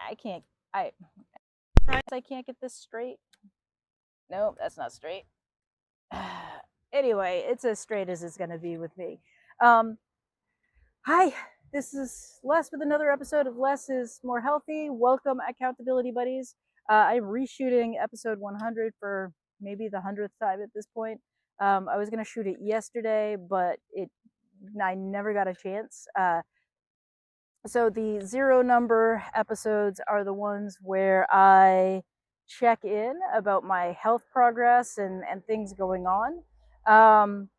I can't get this straight. Nope, that's not straight. Anyway, it's as straight as it's going to be with me. Hi, this is Les with another episode of Less is More Healthy. Welcome, accountability buddies. I'm reshooting episode 100 for maybe the 100th time at this point. I was going to shoot it yesterday, but I never got a chance. So the 0 number episodes are the ones where I check in about my health progress and things going on. And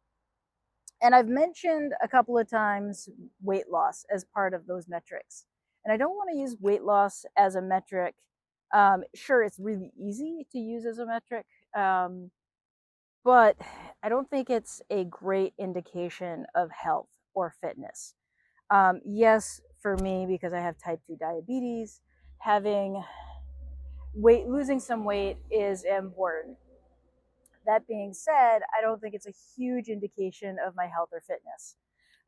I've mentioned a couple of times weight loss as part of those metrics. And I don't want to use weight loss as a metric. Sure, it's really easy to use as a metric, but I don't think it's a great indication of health or fitness. Yes, for me, because I have type 2 diabetes, losing some weight is important. That being said, I don't think it's a huge indication of my health or fitness.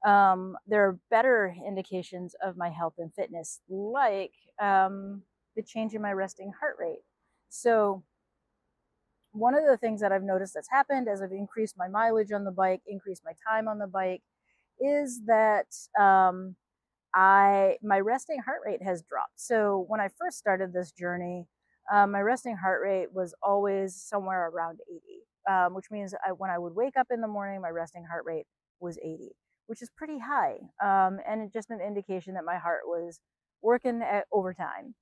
There are better indications of my health and fitness, like the change in my resting heart rate. So one of the things that I've noticed that's happened as I've increased my mileage on the bike, increased my time on the bike, is that my resting heart rate has dropped. So when I first started this journey, my resting heart rate was always somewhere around 80, which means when I would wake up in the morning, my resting heart rate was 80, which is pretty high, and just an indication that my heart was working at overtime.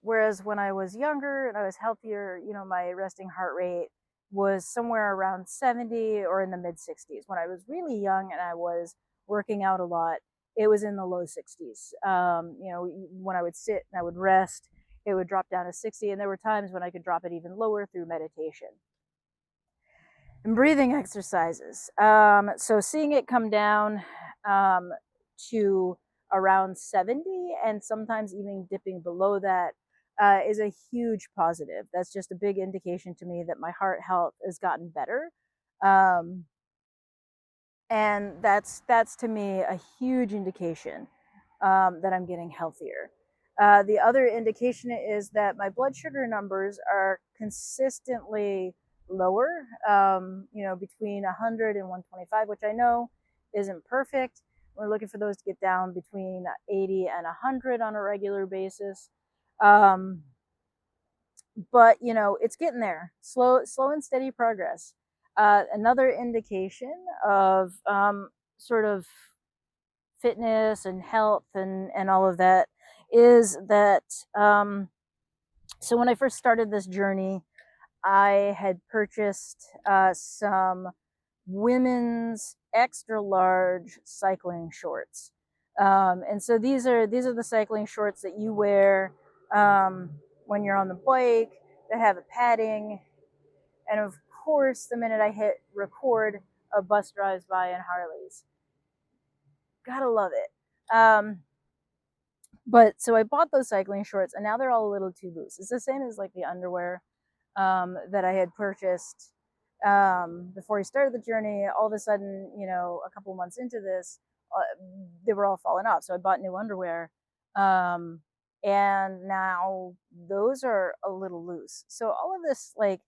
Whereas when I was younger and I was healthier, my resting heart rate was somewhere around 70 or in the mid 60s. When I was really young and I was working out a lot, it was in the low 60s. When I would sit and I would rest, it would drop down to 60. And there were times when I could drop it even lower through meditation and breathing exercises. So seeing it come down to around 70 and sometimes even dipping below that is a huge positive. That's just a big indication to me that my heart health has gotten better. And that's to me a huge indication that I'm getting healthier. The other indication is that my blood sugar numbers are consistently lower, between 100 and 125, which I know isn't perfect. We're looking for those to get down between 80 and 100 on a regular basis. But it's getting there. Slow and steady progress. Another indication of sort of fitness and health and all of that is that so when I first started this journey, I had purchased some women's extra large cycling shorts, and so these are the cycling shorts that you wear when you're on the bike, that have a padding. And of course, the minute I hit record, a bus drives by and Harleys. Gotta love it. But so I bought those cycling shorts, and now they're all a little too loose. It's the same as like the underwear that I had purchased before I started the journey. All of a sudden, a couple months into this, they were all falling off. So I bought new underwear, and now those are a little loose. So all of this, like,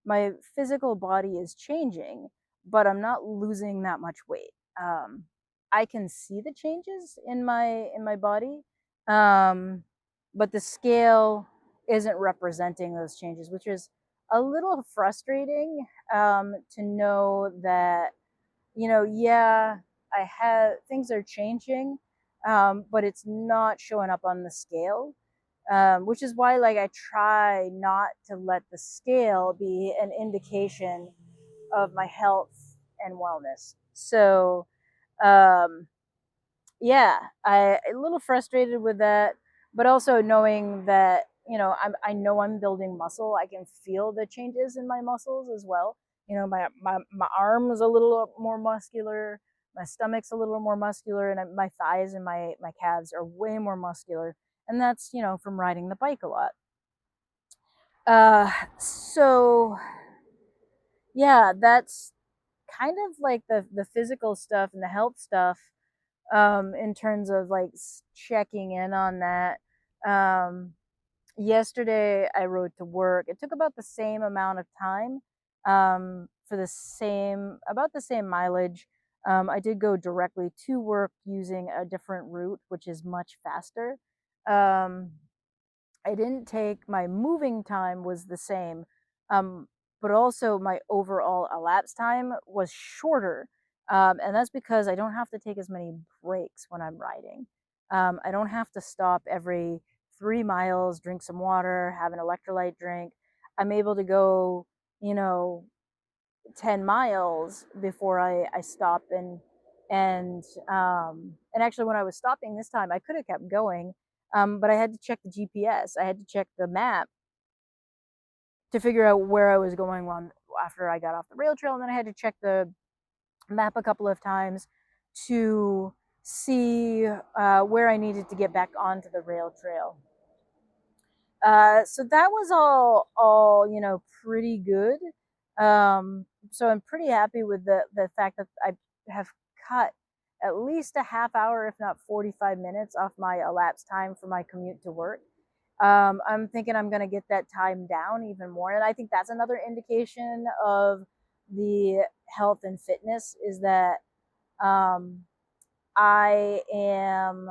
my physical body is changing, but I'm not losing that much weight. I can see the changes in my body, but the scale isn't representing those changes, which is a little frustrating to know that, yeah, things are changing, but it's not showing up on the scale, which is why, like, I try not to let the scale be an indication of my health and wellness. So, yeah, a little frustrated with that, but also knowing that, I know I'm building muscle. I can feel the changes in my muscles as well. My arms a little more muscular, my stomach's a little more muscular, and my thighs and my calves are way more muscular. And that's, from riding the bike a lot. So yeah, that's kind of like the physical stuff and the health stuff, in terms of like checking in on that. Um, Yesterday I rode to work. It took about the same amount of time, for the same about the same mileage. I did go directly to work using a different route, which is much faster. Um, I didn't take my moving time was the same, um, but also my overall elapsed time was shorter, and that's because I don't have to take as many breaks when I'm riding. I don't have to stop every 3 miles, drink some water, have an electrolyte drink. I'm able to go, you know, 10 miles before I stop and actually when I was stopping this time I could have kept going, but I had to check the GPS. I had to check the map to figure out where I was going on after I got off the rail trail, and then I had to check the map a couple of times to see where I needed to get back onto the rail trail. So that was all pretty good. So I'm pretty happy with the fact that I have cut at least a half hour, if not 45 minutes, off my elapsed time for my commute to work. I'm thinking I'm going to get that time down even more, and I think that's another indication of the health and fitness is that um, I am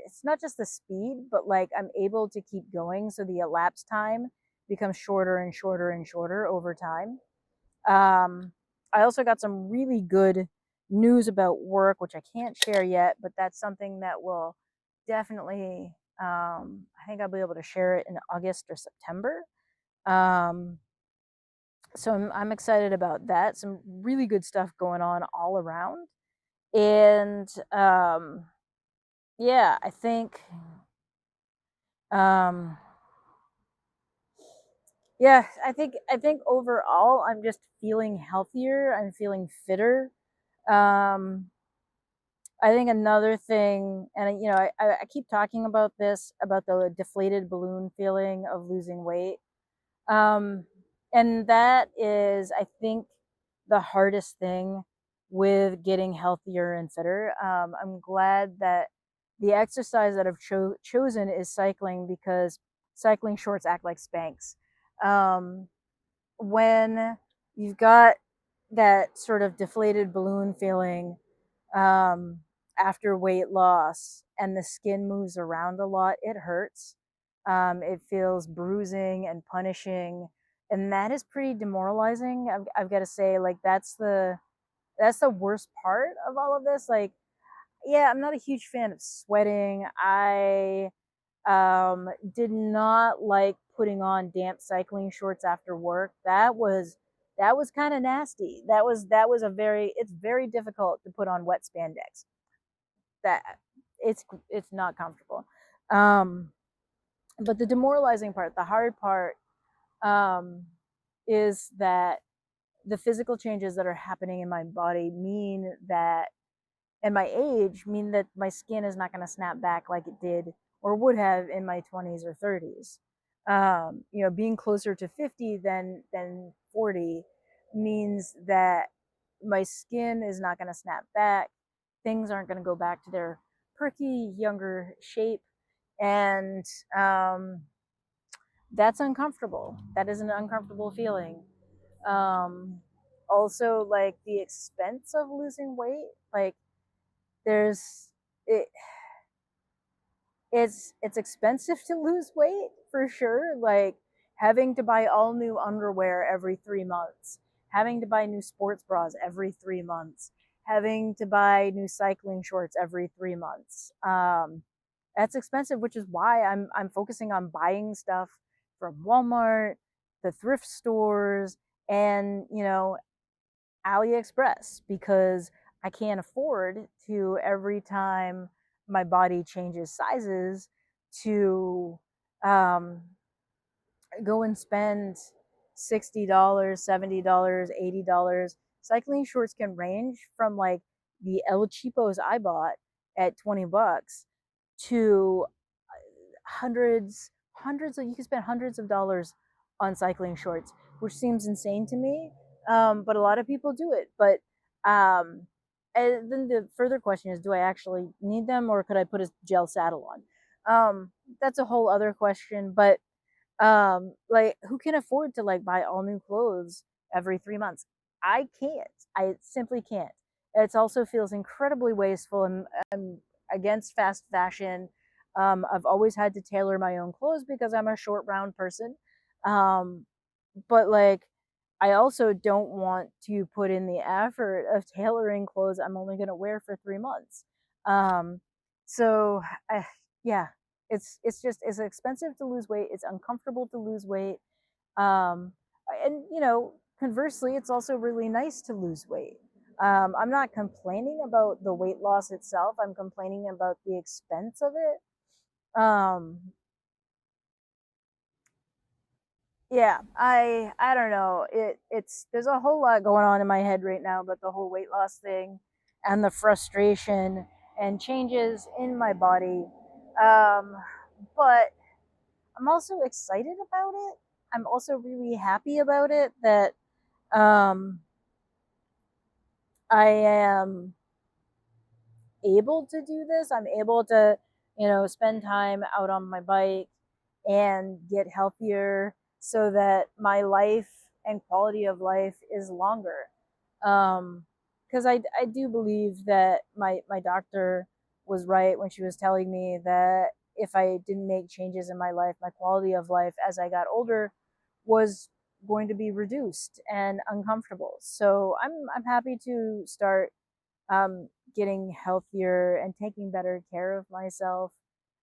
it's not just the speed, but like I'm able to keep going. So the elapsed time becomes shorter and shorter and shorter over time. I also got some really good news about work, which I can't share yet, but that's something that will definitely, I think I'll be able to share it in August or September. Um, so I'm excited about that. Some really good stuff going on all around. And yeah, um, I think overall I'm just feeling healthier. I'm feeling fitter. Um, I think another thing, and I keep talking about this about the deflated balloon feeling of losing weight, um, and that is, I think, the hardest thing with getting healthier and fitter. I'm glad that the exercise that I've chosen is cycling because cycling shorts act like Spanx. Um, when you've got that sort of deflated balloon feeling um, after weight loss and the skin moves around a lot, it hurts. It feels bruising and punishing, and that is pretty demoralizing. I've got to say, like that's the worst part of all of this. Like, yeah, I'm not a huge fan of sweating. I did not like putting on damp cycling shorts after work. That was kind of nasty. That was a very it's very difficult to put on wet spandex. That it's not comfortable. Um, but the demoralizing part, the hard part, um, is that the physical changes that are happening in my body mean that and my age mean that my skin is not going to snap back like it did or would have in my 20s or 30s. Being closer to 50 than 40 means that my skin is not going to snap back. Things aren't going to go back to their perky younger shape, and um, that's uncomfortable. That is an uncomfortable feeling. Um, Also, like the expense of losing weight, like there's it it's expensive to lose weight for sure, like having to buy all new underwear every 3 months, having to buy new sports bras every 3 months, having to buy new cycling shorts every 3 months. That's expensive, which is why I'm focusing on buying stuff from Walmart, the thrift stores, and AliExpress, because I can't afford to every time my body changes sizes to um, go and spend $60, $70, $80. Cycling shorts can range from like the El Cheapos I bought at $20 to hundreds of you can spend hundreds of dollars on cycling shorts, which seems insane to me. But a lot of people do it. But um, and then the further question is, do I actually need them, or could I put a gel saddle on? That's a whole other question. But like, who can afford to like buy all new clothes every 3 months? I can't. I simply can't. It also feels incredibly wasteful. I'm against fast fashion. I've always had to tailor my own clothes because I'm a short round person. um but like, I also don't want to put in the effort of tailoring clothes I'm only going to wear for 3 months. Um, so I, yeah, it's just, it's expensive to lose weight. It's uncomfortable to lose weight. Um, and conversely, it's also really nice to lose weight. I'm not complaining about the weight loss itself. I'm complaining about the expense of it. Yeah, I don't know. It's there's a whole lot going on in my head right now about the whole weight loss thing and the frustration and changes in my body. Um, but I'm also excited about it. I'm also really happy about it that um, I am able to do this. I'm able to, spend time out on my bike and get healthier so that my life and quality of life is longer. Because I do believe that my doctor was right when she was telling me that if I didn't make changes in my life, my quality of life as I got older was going to be reduced and uncomfortable. So I'm happy to start getting healthier and taking better care of myself,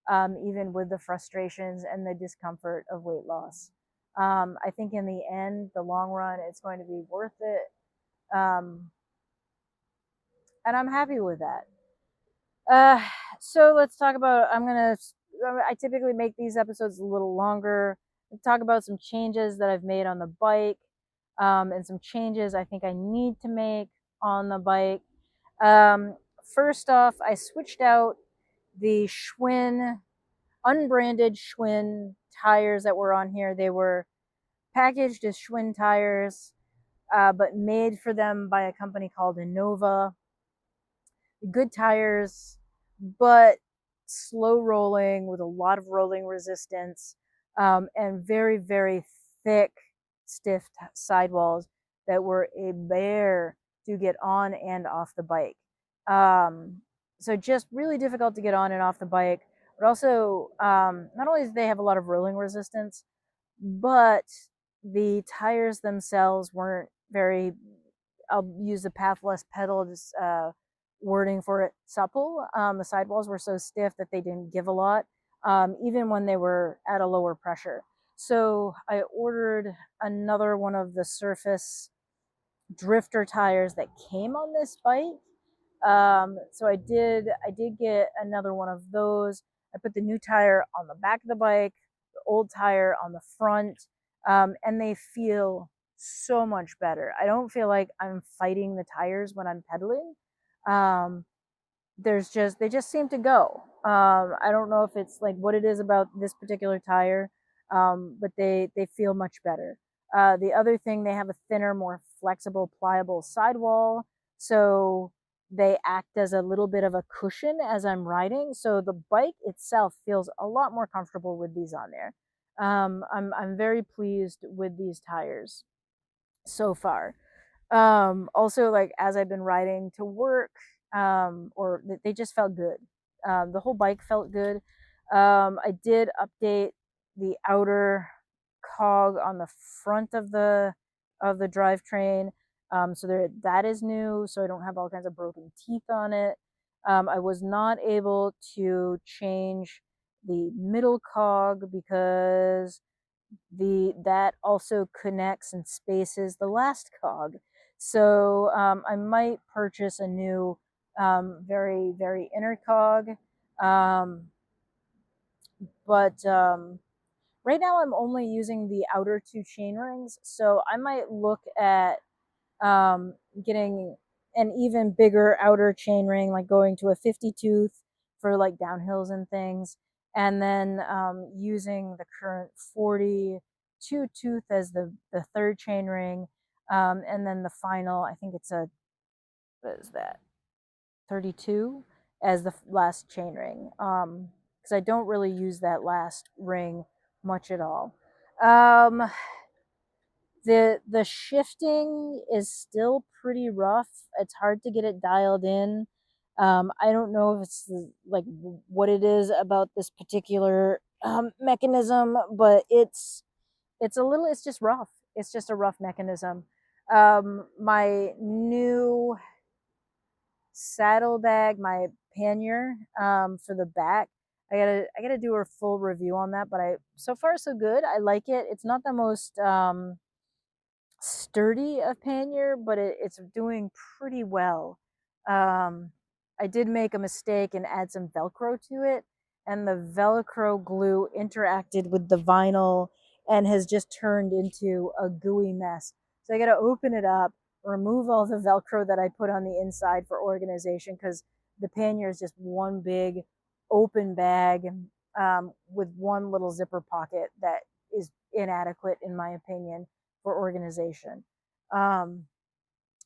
even with the frustrations and the discomfort of weight loss. I think in the end, the long run, it's going to be worth it. Um, and I'm happy with that. Uh, so let's talk about. I typically make these episodes a little longer. Talk about some changes that I've made on the bike, and some changes I think I need to make on the bike. Um, First off, I switched out the Schwinn unbranded Schwinn tires that were on here. They were packaged as Schwinn tires, but made for them by a company called Innova. Good tires, but slow rolling with a lot of rolling resistance, and very, very thick, stiff sidewalls that were a bear to get on and off the bike. Um, so just really difficult to get on and off the bike, but also not only do they have a lot of rolling resistance, but the tires themselves weren't very, I'll use the pathless pedal wording for it, supple. The sidewalls were so stiff that they didn't give a lot, even when they were at a lower pressure. So I ordered another one of the Surface drifter tires that came on this bike. So I did get another one of those. I put the new tire on the back of the bike, the old tire on the front, and they feel so much better. I don't feel like I'm fighting the tires when I'm pedaling. Um, they just seem to go. I don't know if it's like what it is about this particular tire, but they feel much better. The other thing, they have a thinner, more flexible, pliable sidewall, so they act as a little bit of a cushion as I'm riding. So the bike itself feels a lot more comfortable with these on there. I'm very pleased with these tires so far. Also, like, as I've been riding to work, or they just felt good. The whole bike felt good. I did update the outer cog on the front of the drivetrain, so that is new, so I don't have all kinds of broken teeth on it. I was not able to change the middle cog because the that also connects and spaces the last cog. So I might purchase a new, very, very inner cog. Um, but right now I'm only using the outer two chain rings. So I might look at getting an even bigger outer chain ring, like going to a 50 tooth for like downhills and things, and then using the current 42 tooth as the third chain ring, and then the final, I think it's a, what is that? 32 as the last chain ring, because I don't really use that last ring much at all. The shifting is still pretty rough. It's hard to get it dialed in. I don't know if it's like what it is about this particular mechanism, but it's just rough. It's just a rough mechanism. My new saddlebag, my pannier, for the back. I gotta do a full review on that, but I so far so good. I like it. It's not the most sturdy of pannier, but it's doing pretty well. Um, I did make a mistake and add some Velcro to it, and the Velcro glue interacted with the vinyl and has just turned into a gooey mess. So I got to open it up, remove all the Velcro that I put on the inside for organization, because the pannier is just one big open bag, with one little zipper pocket that is inadequate, in my opinion, for organization. Um,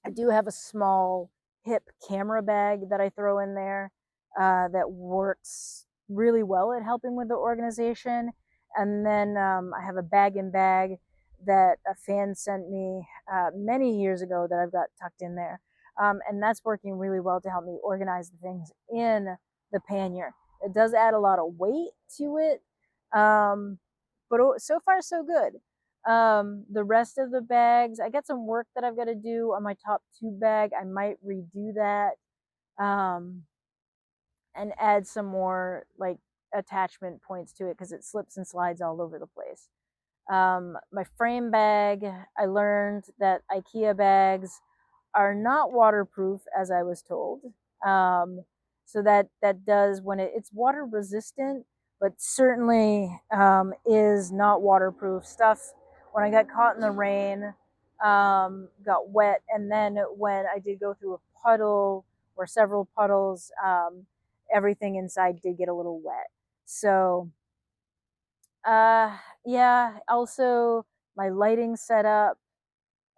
I do have a small hip camera bag that I throw in there, that works really well at helping with the organization. And then I have a bag and bag that a fan sent me many years ago that I've got tucked in there. And that's working really well to help me organize the things in the pannier. It does add a lot of weight to it, but so far so good. The rest of the bags, I got some work that I've got to do on my top tube bag. I might redo that, um, and add some more like attachment points to it because it slips and slides all over the place. My frame bag, I learned that IKEA bags are not waterproof, as I was told. Um, so that does, when it's water resistant, but certainly is not waterproof. Stuff when I got caught in the rain, got wet, and then when I did go through a puddle or several puddles, everything inside did get a little wet. So uh, yeah. Also, my lighting setup,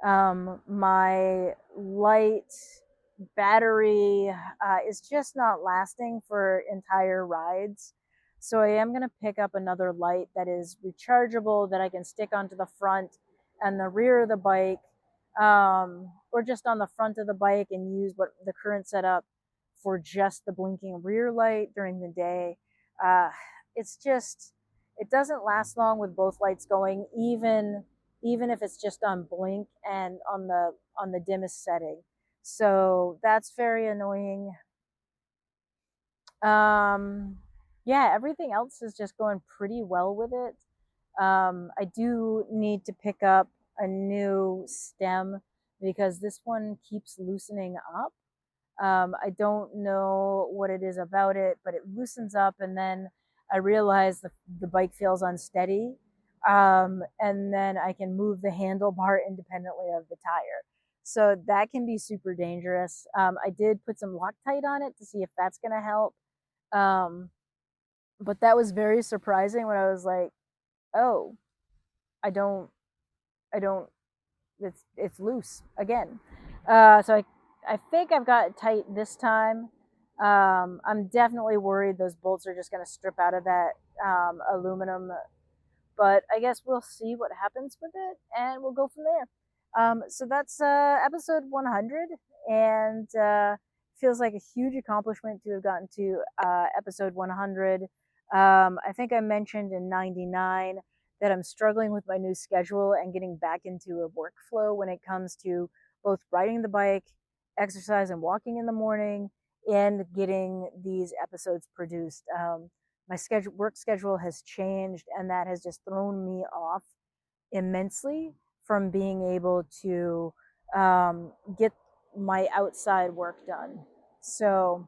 my light battery is just not lasting for entire rides. So I am going to pick up another light that is rechargeable that I can stick onto the front and the rear of the bike, or just on the front of the bike and use what the current setup for just the blinking rear light during the day. Uh, it's just, it doesn't last long with both lights going, even if it's just on blink and on the dimmest setting. So that's very annoying. Um, yeah, everything else is just going pretty well with it. I do need to pick up a new stem because this one keeps loosening up. I don't know what it is about it, but it loosens up, and then I realize the bike feels unsteady. And then I can move the handlebar independently of the tire. So that can be super dangerous. I did put some Loctite on it to see if that's going to help. Um, but that was very surprising when I was like, oh, I don't, I don't, it's loose again. So I think I've got it tight this time. I'm definitely worried those bolts are just going to strip out of that aluminum, but I guess we'll see what happens with it and we'll go from there. So that's episode 100, and feels like a huge accomplishment to have gotten to episode 100. I think I mentioned in 99 that I'm struggling with my new schedule and getting back into a workflow when it comes to both riding the bike, exercise, and walking in the morning, and getting these episodes produced. My work schedule has changed, and that has just thrown me off immensely from being able to get my outside work done. So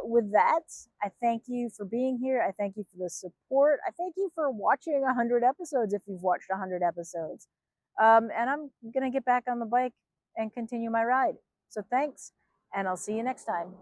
with that, I thank you for being here. I thank you for the support. I thank you for watching 100 episodes if you've watched 100 episodes. And I'm going to get back on the bike and continue my ride. So thanks, and I'll see you next time.